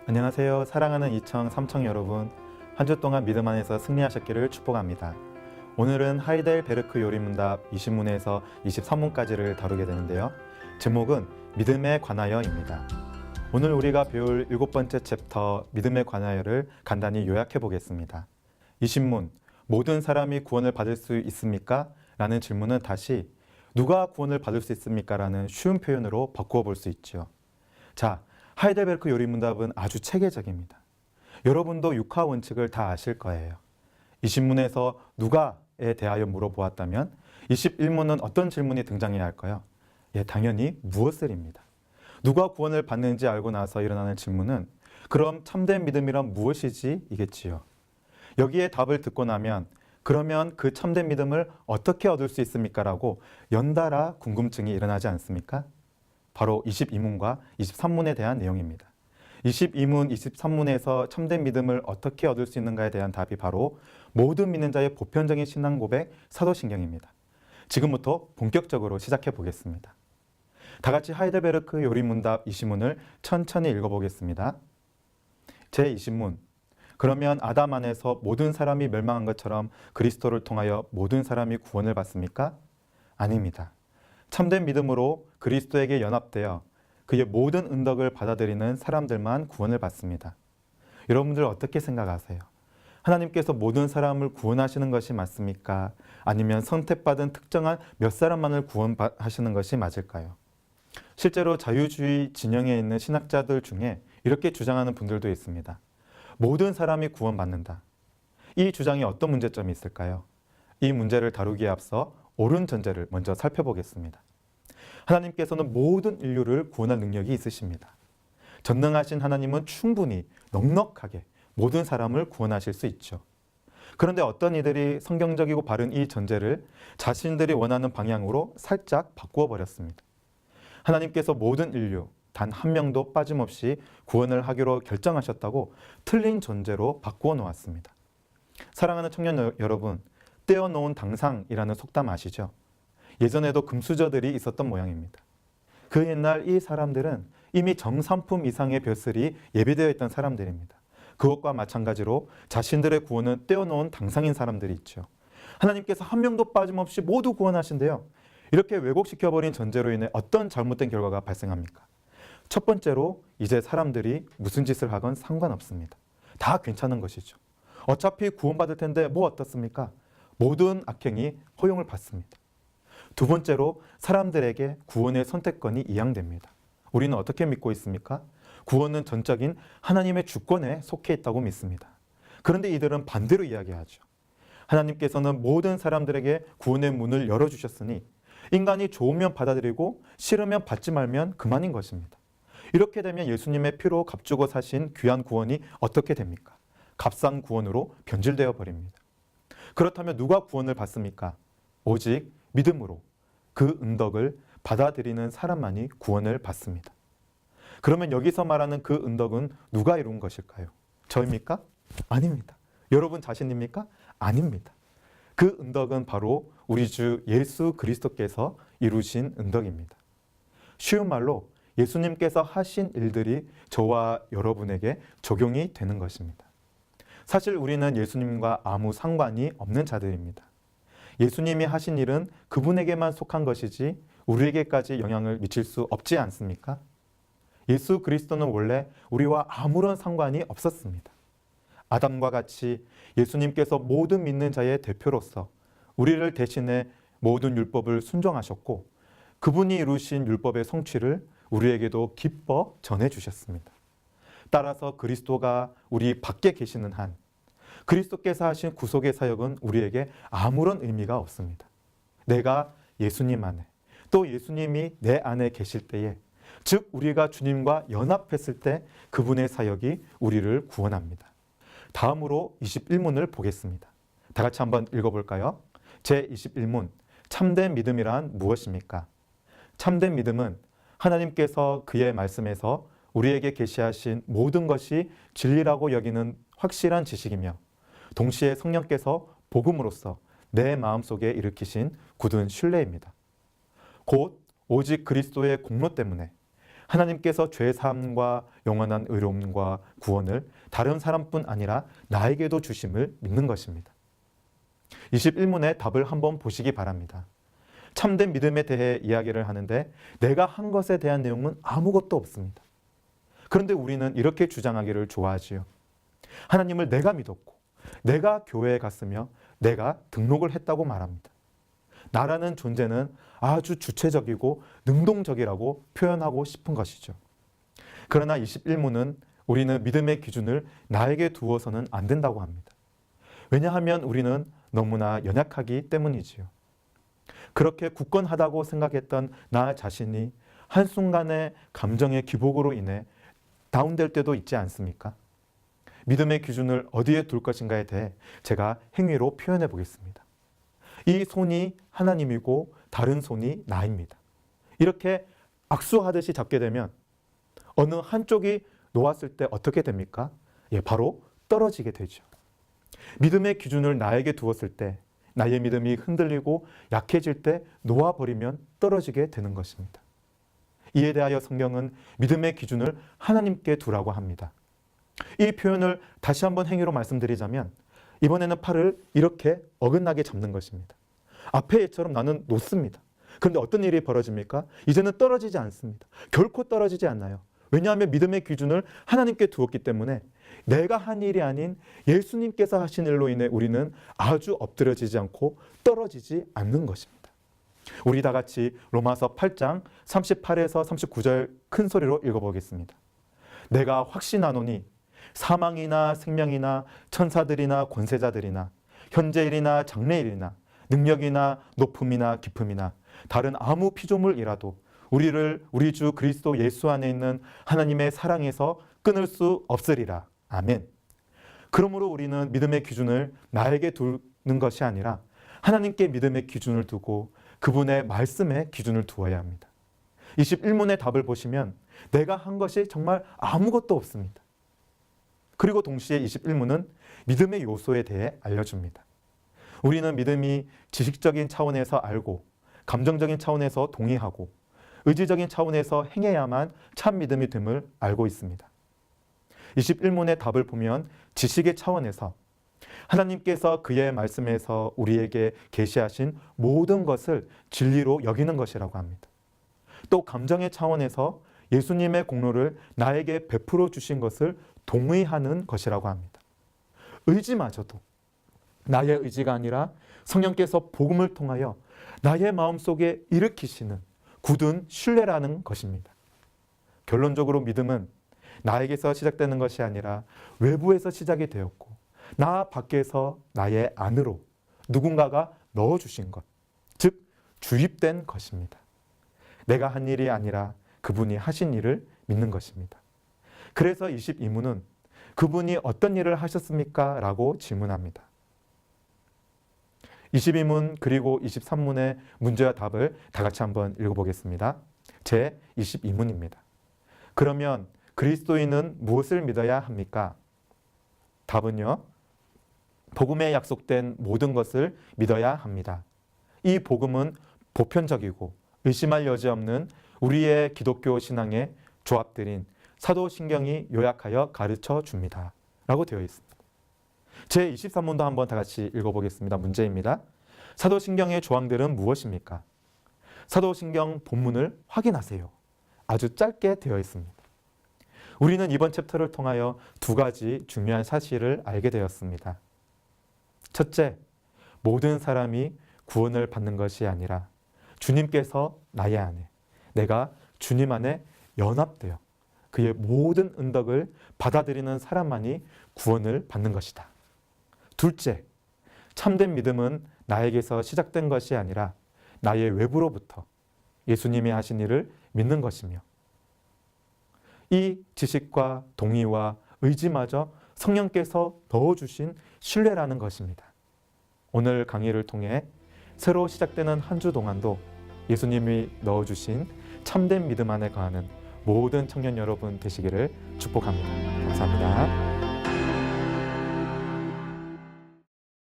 안녕하세요. 사랑하는 이청, 삼청 여러분. 한 주 동안 믿음 안에서 승리하셨기를 축복합니다. 오늘은 하이델베르크 요리문답 20문에서 23문까지를 다루게 되는데요. 제목은 믿음에 관하여입니다. 오늘 우리가 배울 7번째 챕터 믿음에 관하여를 간단히 요약해 보겠습니다. 20문, 모든 사람이 구원을 받을 수 있습니까? 라는 질문은 다시 누가 구원을 받을 수 있습니까? 라는 쉬운 표현으로 바꾸어 볼 수 있죠. 자, 하이델베르크 요리문답은 아주 체계적입니다. 여러분도 육하 원칙을 다 아실 거예요. 20문에서 누가에 대하여 물어보았다면 21문은 어떤 질문이 등장해야 할까요? 당연히 무엇을입니다. 누가 구원을 받는지 알고 나서 일어나는 질문은 그럼 참된 믿음이란 무엇이지? 이겠지요. 여기에 답을 듣고 나면 그러면 그 참된 믿음을 어떻게 얻을 수 있습니까? 라고 연달아 궁금증이 일어나지 않습니까? 바로 22문과 23문에 대한 내용입니다. 22문, 23문에서 참된 믿음을 어떻게 얻을 수 있는가에 대한 답이 바로 모든 믿는 자의 보편적인 신앙 고백 사도신경입니다. 지금부터 본격적으로 시작해 보겠습니다. 다 같이 하이델베르크 요리문답 20문을 천천히 읽어보겠습니다. 제20문, 그러면 아담 안에서 모든 사람이 멸망한 것처럼 그리스도를 통하여 모든 사람이 구원을 받습니까? 아닙니다. 참된 믿음으로 그리스도에게 연합되어 그의 모든 은덕을 받아들이는 사람들만 구원을 받습니다. 여러분들 어떻게 생각하세요? 하나님께서 모든 사람을 구원하시는 것이 맞습니까? 아니면 선택받은 특정한 몇 사람만을 구원하시는 것이 맞을까요? 실제로 자유주의 진영에 있는 신학자들 중에 이렇게 주장하는 분들도 있습니다. 모든 사람이 구원받는다. 이 주장이 어떤 문제점이 있을까요? 이 문제를 다루기에 앞서 옳은 전제를 먼저 살펴보겠습니다. 하나님께서는 모든 인류를 구원할 능력이 있으십니다. 전능하신 하나님은 충분히 넉넉하게 모든 사람을 구원하실 수 있죠. 그런데 어떤 이들이 성경적이고 바른 이 전제를 자신들이 원하는 방향으로 살짝 바꾸어 버렸습니다. 하나님께서 모든 인류 단 한 명도 빠짐없이 구원을 하기로 결정하셨다고 틀린 전제로 바꾸어 놓았습니다. 사랑하는 청년 여러분, 떼어놓은 당상이라는 속담 아시죠? 예전에도 금수저들이 있었던 모양입니다. 그 옛날 이 사람들은 이미 정삼품 이상의 벼슬이 예비되어 있던 사람들입니다. 그것과 마찬가지로 자신들의 구원은 떼어놓은 당상인 사람들이 있죠. 하나님께서 한 명도 빠짐없이 모두 구원하신대요. 이렇게 왜곡시켜버린 전제로 인해 어떤 잘못된 결과가 발생합니까? 첫 번째로 이제 사람들이 무슨 짓을 하건 상관없습니다. 다 괜찮은 것이죠. 어차피 구원받을 텐데 뭐 어떻습니까? 모든 악행이 허용을 받습니다. 두 번째로 사람들에게 구원의 선택권이 이양됩니다. 우리는 어떻게 믿고 있습니까? 구원은 전적인 하나님의 주권에 속해 있다고 믿습니다. 그런데 이들은 반대로 이야기하죠. 하나님께서는 모든 사람들에게 구원의 문을 열어주셨으니 인간이 좋으면 받아들이고 싫으면 받지 말면 그만인 것입니다. 이렇게 되면 예수님의 피로 값주고 사신 귀한 구원이 어떻게 됩니까? 값싼 구원으로 변질되어 버립니다. 그렇다면 누가 구원을 받습니까? 오직 믿음으로 그 은덕을 받아들이는 사람만이 구원을 받습니다. 그러면 여기서 말하는 그 은덕은 누가 이룬 것일까요? 저입니까? 아닙니다. 여러분 자신입니까? 아닙니다. 그 은덕은 바로 우리 주 예수 그리스도께서 이루신 은덕입니다. 쉬운 말로 예수님께서 하신 일들이 저와 여러분에게 적용이 되는 것입니다. 사실 우리는 예수님과 아무 상관이 없는 자들입니다. 예수님이 하신 일은 그분에게만 속한 것이지 우리에게까지 영향을 미칠 수 없지 않습니까? 예수 그리스도는 원래 우리와 아무런 상관이 없었습니다. 아담과 같이 예수님께서 모든 믿는 자의 대표로서 우리를 대신해 모든 율법을 순종하셨고 그분이 이루신 율법의 성취를 우리에게도 기뻐 전해주셨습니다. 따라서 그리스도가 우리 밖에 계시는 한 그리스도께서 하신 구속의 사역은 우리에게 아무런 의미가 없습니다. 내가 예수님 안에 또 예수님이 내 안에 계실 때에 즉 우리가 주님과 연합했을 때 그분의 사역이 우리를 구원합니다. 다음으로 21문을 보겠습니다. 다 같이 한번 읽어볼까요? 제21문, 참된 믿음이란 무엇입니까? 참된 믿음은 하나님께서 그의 말씀에서 우리에게 계시하신 모든 것이 진리라고 여기는 확실한 지식이며 동시에 성령께서 복음으로써 내 마음속에 일으키신 굳은 신뢰입니다. 곧 오직 그리스도의 공로 때문에 하나님께서 죄 사함과 영원한 의로움과 구원을 다른 사람뿐 아니라 나에게도 주심을 믿는 것입니다. 21문의 답을 한번 보시기 바랍니다. 참된 믿음에 대해 이야기를 하는데 내가 한 것에 대한 내용은 아무것도 없습니다. 그런데 우리는 이렇게 주장하기를 좋아하지요. 하나님을 내가 믿었고 내가 교회에 갔으며 내가 등록을 했다고 말합니다. 나라는 존재는 아주 주체적이고 능동적이라고 표현하고 싶은 것이죠. 그러나 21문은 우리는 믿음의 기준을 나에게 두어서는 안 된다고 합니다. 왜냐하면 우리는 너무나 연약하기 때문이지요. 그렇게 굳건하다고 생각했던 나 자신이 한순간의 감정의 기복으로 인해 다운될 때도 있지 않습니까? 믿음의 기준을 어디에 둘 것인가에 대해 제가 행위로 표현해 보겠습니다. 이 손이 하나님이고 다른 손이 나입니다. 이렇게 악수하듯이 잡게 되면 어느 한쪽이 놓았을 때 어떻게 됩니까? 바로 떨어지게 되죠. 믿음의 기준을 나에게 두었을 때 나의 믿음이 흔들리고 약해질 때 놓아버리면 떨어지게 되는 것입니다. 이에 대하여 성경은 믿음의 기준을 하나님께 두라고 합니다. 이 표현을 다시 한번 행위로 말씀드리자면 이번에는 팔을 이렇게 어긋나게 잡는 것입니다. 앞에 애처럼 나는 놓습니다. 그런데 어떤 일이 벌어집니까? 이제는 떨어지지 않습니다. 결코 떨어지지 않아요. 왜냐하면 믿음의 기준을 하나님께 두었기 때문에 내가 한 일이 아닌 예수님께서 하신 일로 인해 우리는 아주 엎드려지지 않고 떨어지지 않는 것입니다. 우리 다 같이 로마서 8장 38에서 39절 큰 소리로 읽어보겠습니다. 내가 확신하노니 사망이나 생명이나 천사들이나 권세자들이나 현재일이나 장래일이나 능력이나 높음이나 깊음이나 다른 아무 피조물이라도 우리를 우리 주 그리스도 예수 안에 있는 하나님의 사랑에서 끊을 수 없으리라. 아멘. 그러므로 우리는 믿음의 기준을 나에게 두는 것이 아니라 하나님께 믿음의 기준을 두고 그분의 말씀에 기준을 두어야 합니다. 21문의 답을 보시면 내가 한 것이 정말 아무것도 없습니다. 그리고 동시에 21문은 믿음의 요소에 대해 알려줍니다. 우리는 믿음이 지식적인 차원에서 알고 감정적인 차원에서 동의하고 의지적인 차원에서 행해야만 참 믿음이 됨을 알고 있습니다. 21문의 답을 보면 지식의 차원에서 하나님께서 그의 말씀에서 우리에게 계시하신 모든 것을 진리로 여기는 것이라고 합니다. 또 감정의 차원에서 예수님의 공로를 나에게 베풀어 주신 것을 동의하는 것이라고 합니다. 의지마저도 나의 의지가 아니라 성령께서 복음을 통하여 나의 마음속에 일으키시는 굳은 신뢰라는 것입니다. 결론적으로 믿음은 나에게서 시작되는 것이 아니라 외부에서 시작이 되었고 나 밖에서 나의 안으로 누군가가 넣어주신 것, 즉 주입된 것입니다. 내가 한 일이 아니라 그분이 하신 일을 믿는 것입니다. 그래서 22문은 그분이 어떤 일을 하셨습니까? 라고 질문합니다. 22문 그리고 23문의 문제와 답을 다 같이 한번 읽어보겠습니다. 제 22문입니다. 그러면 그리스도인은 무엇을 믿어야 합니까? 답은요. 복음에 약속된 모든 것을 믿어야 합니다. 이 복음은 보편적이고 의심할 여지 없는 우리의 기독교 신앙의 조합들인 사도신경이 요약하여 가르쳐 줍니다. 라고 되어 있습니다. 제 23문도 한번 다 같이 읽어보겠습니다. 문제입니다. 사도신경의 조항들은 무엇입니까? 사도신경 본문을 확인하세요. 아주 짧게 되어 있습니다. 우리는 이번 챕터를 통하여 두 가지 중요한 사실을 알게 되었습니다. 첫째, 모든 사람이 구원을 받는 것이 아니라 주님께서 나의 안에, 내가 주님 안에 연합되어 그의 모든 은덕을 받아들이는 사람만이 구원을 받는 것이다. 둘째, 참된 믿음은 나에게서 시작된 것이 아니라 나의 외부로부터 예수님이 하신 일을 믿는 것이며 이 지식과 동의와 의지마저 성령께서 넣어주신 신뢰라는 것입니다. 오늘 강의를 통해 새로 시작되는 한 주 동안도 예수님이 넣어주신 참된 믿음 안에 거하는 모든 청년 여러분 되시기를 축복합니다. 감사합니다.